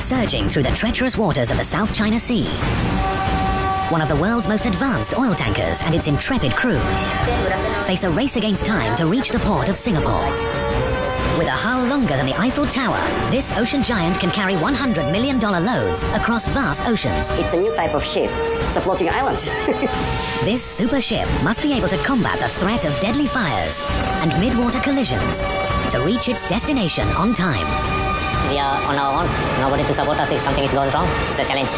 Surging through the treacherous waters of the South China Sea, one of the world's most advanced oil tankers and its intrepid crew face a race against time to reach the port of Singapore. With a hull longer than the Eiffel Tower, this ocean giant can carry $100 million loads across vast oceans. It's a new type of ship. It's a floating island. This super ship must be able to combat the threat of deadly fires and mid-water collisions to reach its destination on time. We are on our own. Nobody to support us if something goes wrong. It's a challenge.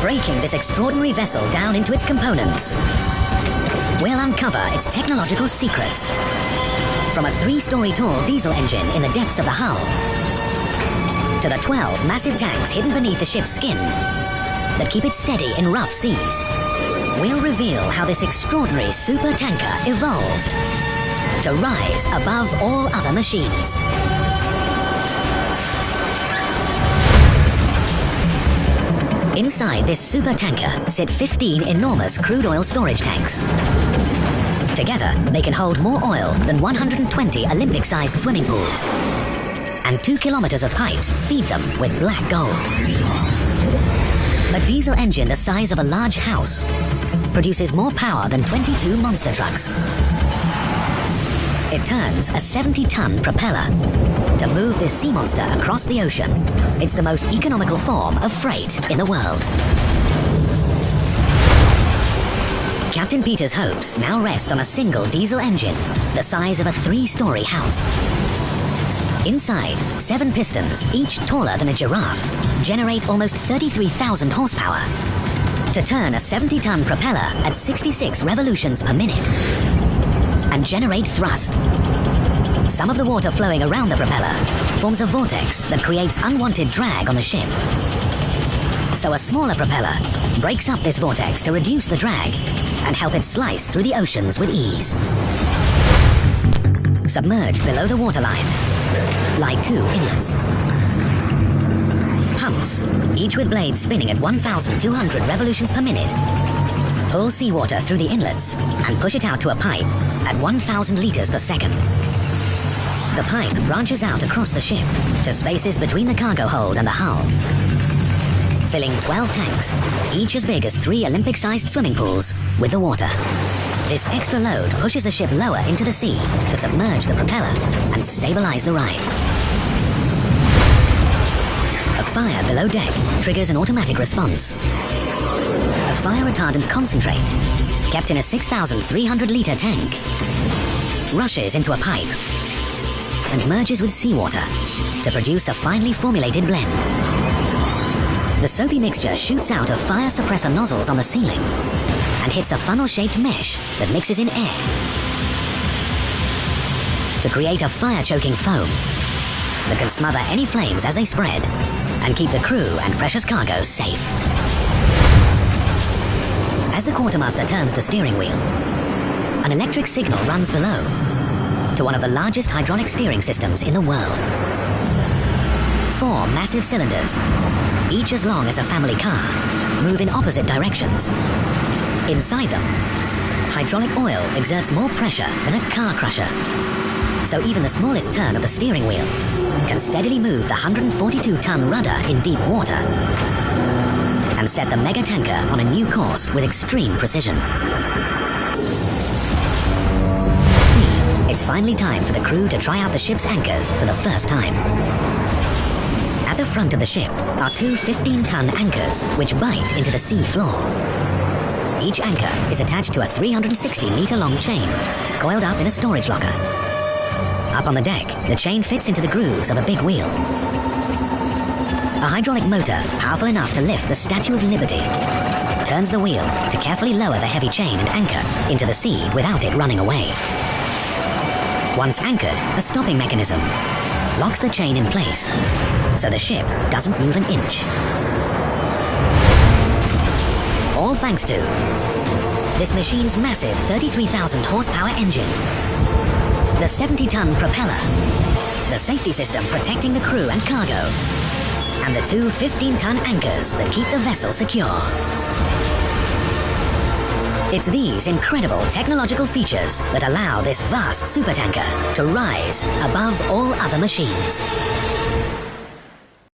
Breaking this extraordinary vessel down into its components, we'll uncover its technological secrets. From a 3-story tall diesel engine in the depths of the hull, to the 12 massive tanks hidden beneath the ship's skin that keep it steady in rough seas, we'll reveal how this extraordinary super tanker evolved to rise above all other machines. Inside this super tanker sit 15 enormous crude oil storage tanks. Together, they can hold more oil than 120 Olympic-sized swimming pools. And 2 kilometers of pipes feed them with black gold. A diesel engine the size of a large house produces more power than 22 monster trucks. It turns a 70-ton propeller to move this sea monster across the ocean. It's the most economical form of freight in the world. Captain Peter's hopes now rest on a single diesel engine the size of a 3-story house. Inside, 7 pistons, each taller than a giraffe, generate almost 33,000 horsepower to turn a 70-ton propeller at 66 revolutions per minute and generate thrust. Some of the water flowing around the propeller forms a vortex that creates unwanted drag on the ship. So a smaller propeller breaks up this vortex to reduce the drag and help it slice through the oceans with ease. Submerged below the waterline lie 2 inlets. Pumps, each with blades spinning at 1,200 revolutions per minute, pull seawater through the inlets and push it out to a pipe at 1,000 liters per second. The pipe branches out across the ship to spaces between the cargo hold and the hull, filling 12 tanks, each as big as 3 Olympic-sized swimming pools, with the water. This extra load pushes the ship lower into the sea to submerge the propeller and stabilize the ride. A fire below deck triggers an automatic response. A fire retardant concentrate, kept in a 6,300-liter tank, rushes into a pipe and merges with seawater to produce a finely formulated blend. The soapy mixture shoots out of fire suppressor nozzles on the ceiling and hits a funnel-shaped mesh that mixes in air to create a fire-choking foam that can smother any flames as they spread and keep the crew and precious cargo safe. As the quartermaster turns the steering wheel, an electric signal runs below to one of the largest hydraulic steering systems in the world. 4 massive cylinders, each as long as a family car, move in opposite directions. Inside them, hydraulic oil exerts more pressure than a car crusher. So even the smallest turn of the steering wheel can steadily move the 142-ton rudder in deep water and set the mega tanker on a new course with extreme precision. It's finally time for the crew to try out the ship's anchors for the first time. At the front of the ship are 2 15-ton anchors which bite into the sea floor. Each anchor is attached to a 360-meter-long chain coiled up in a storage locker. Up on the deck, the chain fits into the grooves of a big wheel. A hydraulic motor, powerful enough to lift the Statue of Liberty, turns the wheel to carefully lower the heavy chain and anchor into the sea without it running away. Once anchored, a stopping mechanism locks the chain in place, so the ship doesn't move an inch. All thanks to this machine's massive 33,000 horsepower engine, the 70-ton propeller, the safety system protecting the crew and cargo, and the 2 15-ton anchors that keep the vessel secure. It's these incredible technological features that allow this vast supertanker to rise above all other machines.